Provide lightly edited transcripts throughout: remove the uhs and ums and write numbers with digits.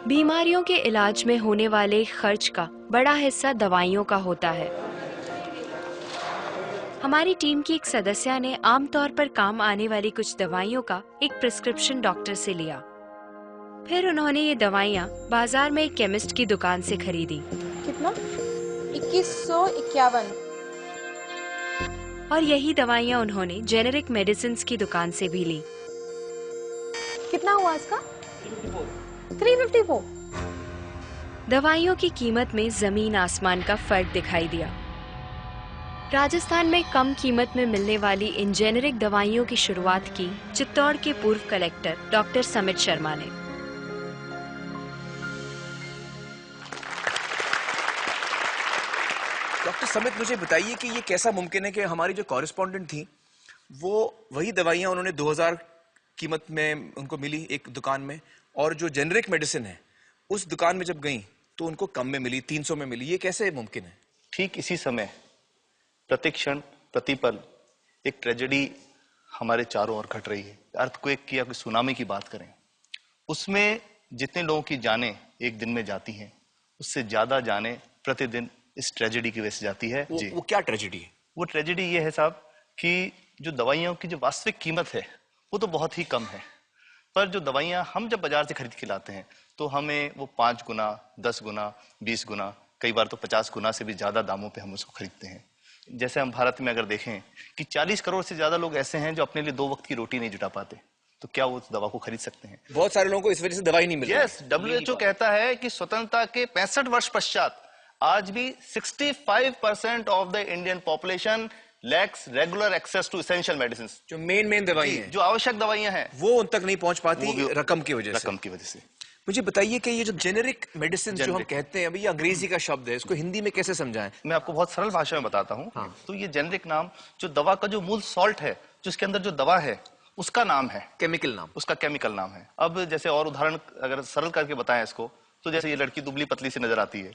बीमारियों के इलाज में होने वाले खर्च का बड़ा हिस्सा दवाइयों का होता है। हमारी टीम की एक सदस्य ने आमतौर पर काम आने वाली कुछ दवाइयों का एक प्रिस्क्रिप्शन डॉक्टर से लिया। फिर उन्होंने ये दवाइयाँ बाजार में एक केमिस्ट की दुकान से खरीदी। कितना? 2151। और यही दवाइयाँ उन्होंने जेनेरिक मेडिसिन्स की दुकान से भी ली। कितना हुआ इसका? 354। दवाइयों की कीमत में जमीन आसमान का फर्क दिखाई दिया। राजस्थान में कम कीमत में मिलने वाली इन जेनेरिक दवाइयों की शुरुआत की चित्तौड़ के पूर्व कलेक्टर डॉक्टर समित शर्मा ने। डॉक्टर समित, मुझे बताइए कि ये कैसा मुमकिन है कि हमारी जो कॉरेस्पॉन्डेंट थी वो वही दवाइयाँ उन्होंने 2000 कीमत में उनको मिली एक दुकान में, और जो जेनेरिक मेडिसिन है उस दुकान में जब गई तो उनको कम में मिली, 300 में मिली। ये कैसे मुमकिन है? ठीक इसी समय प्रतिक्षण प्रतिपल एक ट्रेजेडी हमारे चारों ओर घट रही है। अर्थक्वेक की या सुनामी की बात करें, उसमें जितने लोगों की जानें एक दिन में जाती हैं, उससे ज्यादा जानें प्रतिदिन इस ट्रेजेडी की वजह से जाती है। वो क्या ट्रेजेडी है? वो ट्रेजेडी ये है साहब कि जो दवाइयों की जो वास्तविक कीमत है वो तो बहुत ही कम है, पर जो दवाइयां हम जब बाजार से खरीद के लाते हैं तो हमें वो 5 गुना, 10 गुना, 20 गुना, कई बार तो 50 गुना से भी ज्यादा दामों पे हम उसको खरीदते हैं। जैसे हम भारत में अगर देखें कि 40 करोड़ से ज्यादा लोग ऐसे हैं जो अपने लिए 2 वक्त की रोटी नहीं जुटा पाते, तो क्या वो उस दवा को खरीद सकते हैं? बहुत सारे लोगों को इस वजह से दवाई नहीं मिल रही। यस, WHO कहता है कि स्वतंत्रता के 65 वर्ष पश्चात आज भी 65% of the Indian population lacks regular access to essential medicine. जो मेन दवाई हैं, जो आवश्यक दवाइयां हैं, वो उन तक नहीं पहुंच पाती रकम की वजह से। मुझे बताइए कि ये जो जेनेरिक मेडिसिन जो हम कहते हैं, अभी ये अंग्रेजी का शब्द है, इसको हिंदी में कैसे समझाएं? मैं आपको बहुत सरल भाषा में बताता हूँ। तो ये जेनेरिक नाम जो दवा का जो मूल सॉल्ट है, जो इसके अंदर जो दवा है उसका नाम है, केमिकल नाम, उसका केमिकल नाम है। अब जैसे और उदाहरण अगर सरल करके बताएं इसको, तो जैसे ये लड़की दुबली पतली सी नजर आती है,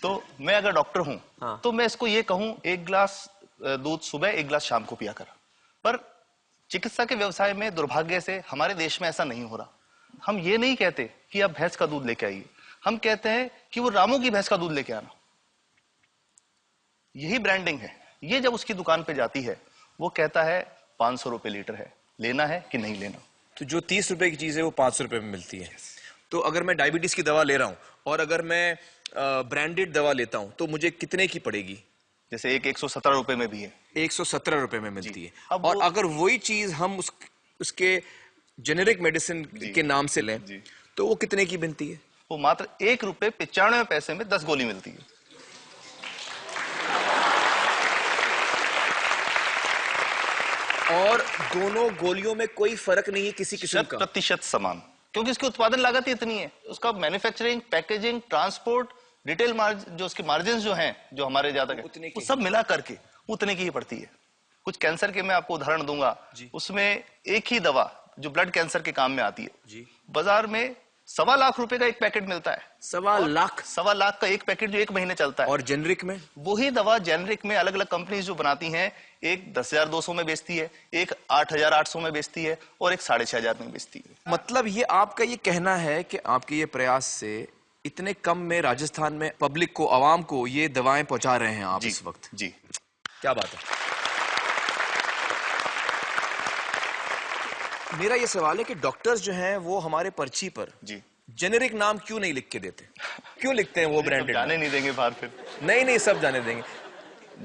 तो मैं अगर डॉक्टर हूं तो मैं इसको ये कहूं 1 गिलास दूध सुबह 1 गिलास शाम को पिया कर। पर चिकित्सा के व्यवसाय में दुर्भाग्य से हमारे देश में ऐसा नहीं हो रहा। हम ये नहीं कहते कि आप भैंस का दूध लेके आइए, हम कहते हैं कि वो रामू की भैंस का दूध लेके आना। यही ब्रांडिंग है। ये जब उसकी दुकान पे जाती है वो कहता है 500 रुपए लीटर है, लेना है कि नहीं लेना। तो जो 30 रुपए की चीज है वो 500 रुपए में मिलती है। तो अगर मैं डायबिटीज की दवा ले रहा हूं और अगर मैं ब्रांडेड दवा लेता हूं तो मुझे कितने की पड़ेगी? जैसे एक 117 रुपए में भी है, 117 रुपए में मिलती है। और अगर वही चीज हम उसके जेनेरिक मेडिसिन के नाम से लें तो वो कितने की बनती है? वो मात्र 1 रुपए 95 पैसे में 10 गोली मिलती है। और दोनों गोलियों में कोई फर्क नहीं है किसी किस्म का? 100% समान, क्योंकि इसकी उत्पादन लागत ही इतनी है। उसका manufacturing, packaging, transport, retail margin, जो उसके मार्जिन जो हैं, जो हमारे ज्यादा वो सब मिला करके उतने की ही पड़ती है। कुछ कैंसर के मैं आपको उदाहरण दूंगा, उसमें एक ही दवा जो ब्लड कैंसर के काम में आती है, बाजार में 1.25 लाख रुपए का एक पैकेट मिलता है। 1.25 लाख का एक पैकेट जो 1 महीने चलता है। और जेनरिक में वही दवा जेनरिक में अलग अलग कंपनीज जो बनाती हैं, एक 10,200 में बेचती है, एक 8,800 में बेचती है और एक 6,500 में बेचती है। मतलब ये आपका ये कहना है कि आपके ये प्रयास से इतने कम में राजस्थान में पब्लिक को, आवाम को ये दवाएं पहुंचा रहे हैं आप इस वक्त? जी, क्या बात है। मेरा ये सवाल है कि डॉक्टर्स जो हैं वो हमारे पर्ची पर जेनेरिक नाम क्यों नहीं लिख के देते? क्यों लिखते हैं वो ब्रांडेड? जाने नहीं देंगे बाहर फिर? नहीं, सब जाने देंगे।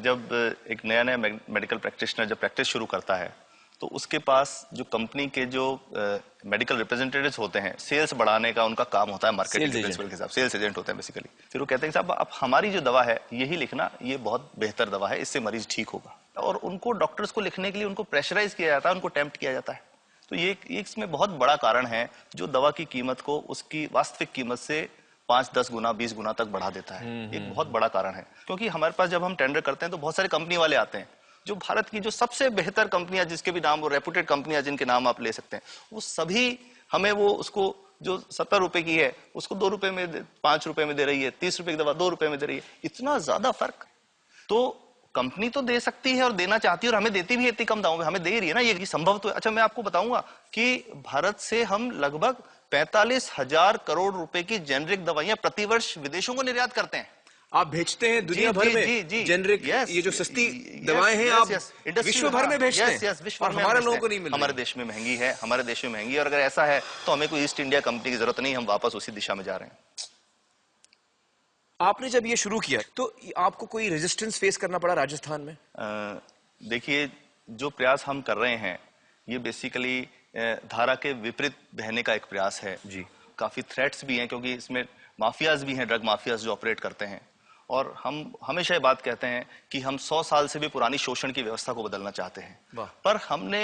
जब एक नया मेडिकल प्रैक्टिशनर जब प्रैक्टिस शुरू करता है तो उसके पास जो कंपनी के जो मेडिकल रिप्रेजेंटेटिव्स होते हैं, सेल्स बढ़ाने का उनका काम होता है, मार्केटिंग प्रिंसिपल के हिसाब से सेल्स एजेंट होते हैं बेसिकली। फिर वो कहते हैं साहब आप हमारी जो दवा है यही लिखना, ये बहुत बेहतर दवा है, इससे मरीज ठीक होगा। और उनको डॉक्टर्स को लिखने के लिए उनको प्रेशराइज किया जाता है, उनको टेम्प्ट किया जाता है। तो ये इसमें बहुत बड़ा कारण है जो दवा की कीमत को उसकी वास्तविक कीमत से 5-10 गुना 20 गुना तक बढ़ा देता है। एक बहुत बड़ा कारण है, क्योंकि हमारे पास जब हम टेंडर करते हैं तो बहुत सारे कंपनी वाले आते हैं, जो भारत की जो सबसे बेहतर कंपनियां, जिसके भी नाम वो रेपुटेड कंपनियां जिनके नाम आप ले सकते हैं, वो सभी हमें वो उसको जो 70 रुपए की है उसको 2 रुपए में 5 रुपए में दे रही है, 30 रुपए की दवा 2 रुपए में दे रही है। इतना ज्यादा फर्क तो कंपनी तो दे सकती है और देना चाहती है और हमें देती भी है इतनी कम दामों में, हमें दे रही है ना, ये संभव तो है। अच्छा मैं आपको बताऊंगा कि भारत से हम लगभग 45,000 करोड़ रुपए की जेनरिक दवाइयां प्रतिवर्ष विदेशों को निर्यात करते हैं। आप भेजते हैं दुनिया भर में जेनरिक, ये जो सस्ती दवाएं हैं आप विश्व भर में भेजते हैं, और हमारे लोगों को नहीं मिल रही। हमारे देश में महंगी है, हमारे देश में महंगी है, और अगर ऐसा है तो हमें कोई ईस्ट इंडिया कंपनी की जरूरत नहीं, हम वापस उसी दिशा में जा रहे हैं। आपने जब ये शुरू किया तो आपको कोई रेजिस्टेंस फेस करना पड़ा राजस्थान में? देखिए, जो प्रयास हम कर रहे हैं ये बेसिकली धारा के विपरीत बहने का एक प्रयास है जी। काफी थ्रेट्स भी हैं, क्योंकि इसमें माफियाज भी हैं, ड्रग माफियाज जो ऑपरेट करते हैं, और हम हमेशा ये बात कहते हैं कि हम 100 साल से भी पुरानी शोषण की व्यवस्था को बदलना चाहते हैं, पर हमने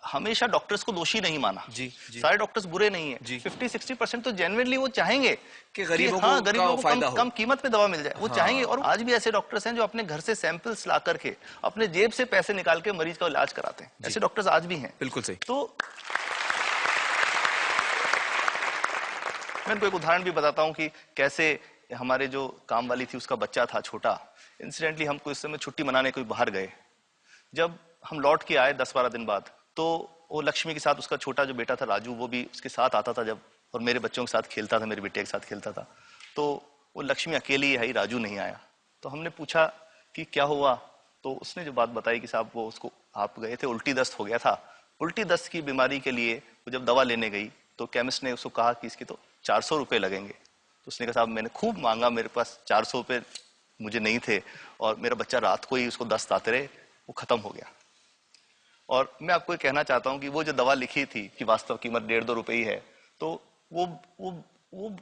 हमेशा डॉक्टर्स को दोषी नहीं माना जी। सारे डॉक्टर्स बुरे नहीं है, 50-60% तो जेन्युइनली वो चाहेंगे कि गरीबों को कम कीमत पे दवा मिल जाए, वो चाहेंगे। और आज भी ऐसे डॉक्टर्स हैं जो अपने घर से सैंपल्स ला करके अपने जेब से पैसे निकाल के मरीज का इलाज कराते हैं, ऐसे डॉक्टर्स आज भी हैं। बिल्कुल सही। तो मैं इनको एक उदाहरण भी बताता हूँ कि कैसे हमारे जो काम वाली थी उसका बच्चा था छोटा, इंसिडेंटली हमको इस समय छुट्टी मनाने कोई बाहर गए, जब हम लौट के आए 10-12 दिन बाद, तो वो लक्ष्मी के साथ उसका छोटा जो बेटा था राजू, वो भी उसके साथ आता था जब, और मेरे बच्चों के साथ खेलता था, मेरे बेटे के साथ खेलता था। तो वो लक्ष्मी अकेली आई, राजू नहीं आया। तो हमने पूछा कि क्या हुआ, तो उसने जो बात बताई कि साहब वो उसको, आप गए थे, उल्टी दस्त हो गया था। उल्टी दस्त की बीमारी के लिए वो जब दवा लेने गई तो केमिस्ट ने उसको कहा कि इसकी तो 400 रुपये लगेंगे। तो उसने कहा साहब मैंने खूब मांगा, मेरे पास 400 रुपये मुझे नहीं थे, और मेरा बच्चा रात को ही उसको दस्त आते रहे, वो खत्म हो गया। और मैं आपको ये कहना चाहता हूं कि वो जो दवा लिखी थी कि वास्तव कीमत 1.5-2 रुपए ही है, तो वो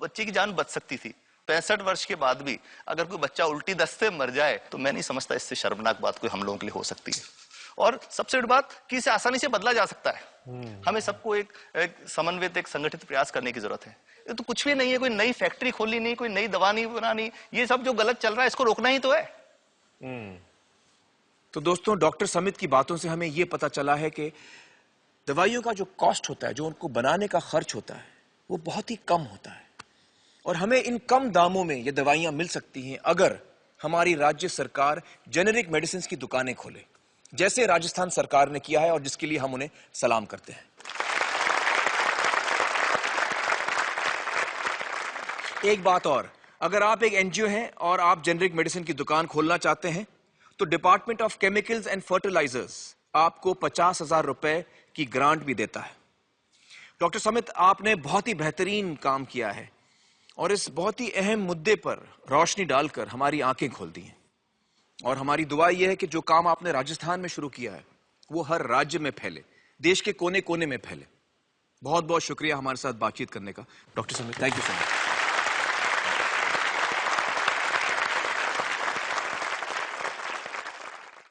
बच्चे की जान बच सकती थी। 65 वर्ष के बाद भी अगर कोई बच्चा उल्टी दस्त से मर जाए तो मैं नहीं समझता इससे शर्मनाक बात कोई हम लोगों के लिए हो सकती है। और सबसे बड़ी बात कि इसे आसानी से बदला जा सकता है। हमें सबको एक समन्वित, एक संगठित प्रयास करने की जरूरत है। ये तो कुछ भी नहीं है, कोई नई फैक्ट्री खोलनी नहीं, कोई नई दवा नहीं बनानी, ये सब जो गलत चल रहा है इसको रोकना ही तो है। तो दोस्तों, डॉक्टर समित की बातों से हमें यह पता चला है कि दवाइयों का जो कॉस्ट होता है, जो उनको बनाने का खर्च होता है, वो बहुत ही कम होता है, और हमें इन कम दामों में ये दवाइयां मिल सकती हैं अगर हमारी राज्य सरकार जेनेरिक मेडिसिन की दुकानें खोले, जैसे राजस्थान सरकार ने किया है, और जिसके लिए हम उन्हें सलाम करते हैं। एक बात और, अगर आप एक एनजीओ हैं और आप जेनेरिक मेडिसिन की दुकान खोलना चाहते हैं तो department of chemicals and fertilizers आपको 50,000 रुपए की ग्रांट भी देता है। डॉक्टर समित, आपने बहुत ही बेहतरीन काम किया है और इस बहुत ही अहम मुद्दे पर रोशनी डालकर हमारी आंखें खोल दी हैं, और हमारी दुआ यह है कि जो काम आपने राजस्थान में शुरू किया है वो हर राज्य में फैले, देश के कोने कोने में फैले। बहुत बहुत शुक्रिया हमारे साथ बातचीत करने का doctor Samit, thank you so much.